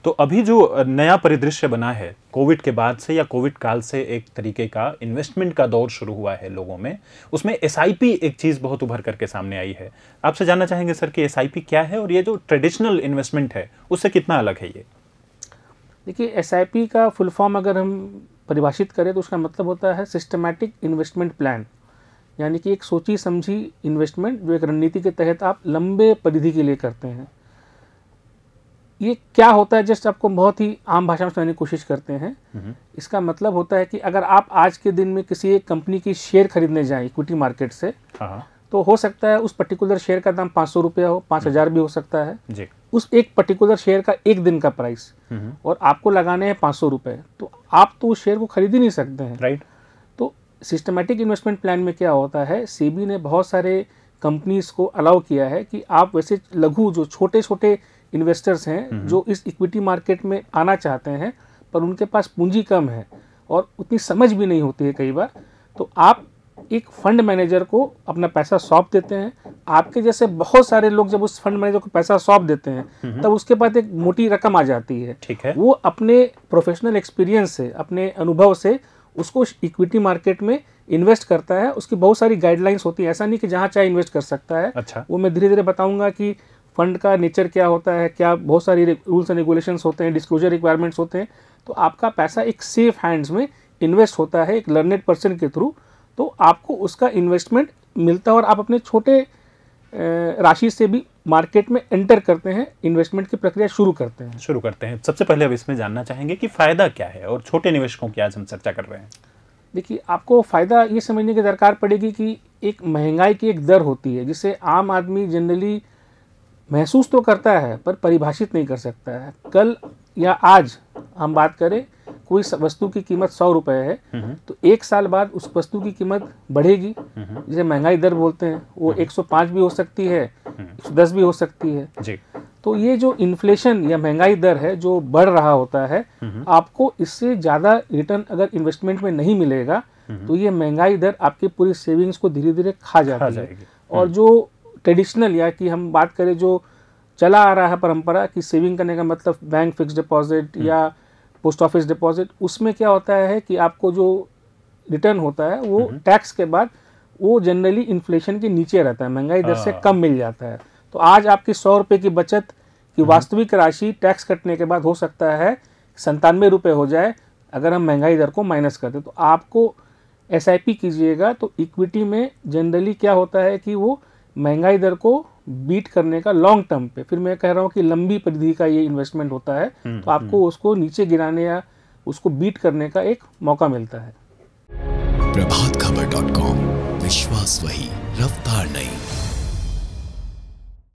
तो अभी जो नया परिदृश्य बना है कोविड के बाद से या कोविड काल से, एक तरीके का इन्वेस्टमेंट का दौर शुरू हुआ है लोगों में, उसमें एसआईपी एक चीज़ बहुत उभर करके सामने आई है। आपसे जानना चाहेंगे सर कि एसआईपी क्या है और ये जो ट्रेडिशनल इन्वेस्टमेंट है उससे कितना अलग है ये? देखिए, एसआईपी का फुल फॉर्म अगर हम परिभाषित करें तो उसका मतलब होता है सिस्टमैटिक इन्वेस्टमेंट प्लान, यानी कि एक सोची समझी इन्वेस्टमेंट जो एक रणनीति के तहत आप लंबे परिधि के लिए करते हैं। ये क्या होता है, जस्ट आपको बहुत ही आम भाषा में समझने की कोशिश करते हैं। इसका मतलब होता है कि अगर आप आज के दिन में किसी एक कंपनी की शेयर खरीदने जाएं इक्विटी मार्केट से, तो हो सकता है उस पर्टिकुलर शेयर का दाम 500 रुपया हो, 5000 भी हो सकता है जी। उस एक पर्टिकुलर शेयर का एक दिन का प्राइस, और आपको लगाने हैं 500 रुपये, तो आप तो उस शेयर को खरीद ही नहीं सकते हैं, राइट। तो सिस्टमैटिक इन्वेस्टमेंट प्लान में क्या होता है, सेबी ने बहुत सारे कंपनीज को अलाउ किया है कि आप वैसे लघु जो छोटे छोटे इन्वेस्टर्स हैं जो इस इक्विटी मार्केट में आना चाहते हैं पर उनके पास पूंजी कम है और उतनी समझ भी नहीं होती है कई बार, तो आप एक फंड मैनेजर को अपना पैसा सौंप देते हैं। आपके जैसे बहुत सारे लोग जब उस फंड मैनेजर को पैसा सौंप देते हैं तब उसके बाद एक मोटी रकम आ जाती है, ठीक है। वो अपने प्रोफेशनल एक्सपीरियंस से, अपने अनुभव से उसको इक्विटी मार्केट में इन्वेस्ट करता है। उसकी बहुत सारी गाइडलाइंस होती है, ऐसा नहीं कि जहाँ चाहे इन्वेस्ट कर सकता है। अच्छा। वो मैं धीरे धीरे बताऊंगा कि फंड का नेचर क्या होता है, क्या बहुत सारी रूल्स एंड रेगुलेशंस होते हैं, डिस्क्लोजर रिक्वायरमेंट्स होते हैं। तो आपका पैसा एक सेफ हैंड्स में इन्वेस्ट होता है एक लर्नेड पर्सन के थ्रू, तो आपको उसका इन्वेस्टमेंट मिलता है और आप अपने छोटे राशि से भी मार्केट में एंटर करते हैं, इन्वेस्टमेंट की प्रक्रिया शुरू करते हैं। सबसे पहले अब इसमें जानना चाहेंगे कि फ़ायदा क्या है और छोटे निवेशकों की आज हम चर्चा कर रहे हैं। देखिए, आपको फ़ायदा ये समझने की दरकार पड़ेगी कि एक महंगाई की एक दर होती है जिसे आम आदमी जनरली महसूस तो करता है पर परिभाषित नहीं कर सकता है। कल या आज हम बात करें, कोई वस्तु की कीमत 100 रुपये है, तो एक साल बाद उस वस्तु की कीमत बढ़ेगी, जिसे महंगाई दर बोलते हैं। वो 105 भी हो सकती है, 110 भी हो सकती है जी। तो ये जो इन्फ्लेशन या महंगाई दर है जो बढ़ रहा होता है, आपको इससे ज़्यादा रिटर्न अगर इन्वेस्टमेंट में नहीं मिलेगा तो ये महंगाई दर आपकी पूरी सेविंग्स को धीरे धीरे खा जाती है। और जो ट्रेडिशनल या कि हम बात करें जो चला आ रहा है परंपरा कि सेविंग करने का मतलब बैंक फिक्स डिपॉजिट या पोस्ट ऑफिस डिपॉजिट, उसमें क्या होता है कि आपको जो रिटर्न होता है वो टैक्स के बाद वो जनरली इन्फ्लेशन के नीचे रहता है, महंगाई दर से कम मिल जाता है। तो आज आपकी 100 रुपये की बचत की वास्तविक राशि टैक्स कटने के बाद हो सकता है 97 रुपये हो जाए अगर हम महंगाई दर को माइनस कर दें। तो आपको एसआईपी कीजिएगा तो इक्विटी में जनरली क्या होता है कि वो महंगाई दर को बीट करने का लॉन्ग टर्म पे, फिर मैं कह रहा हूँ कि लंबी परिधि का ये इन्वेस्टमेंट होता है, तो आपको उसको नीचे गिराने या उसको बीट करने का एक मौका मिलता है। प्रभातखबर.com, विश्वास वही, रफ्तार नहीं।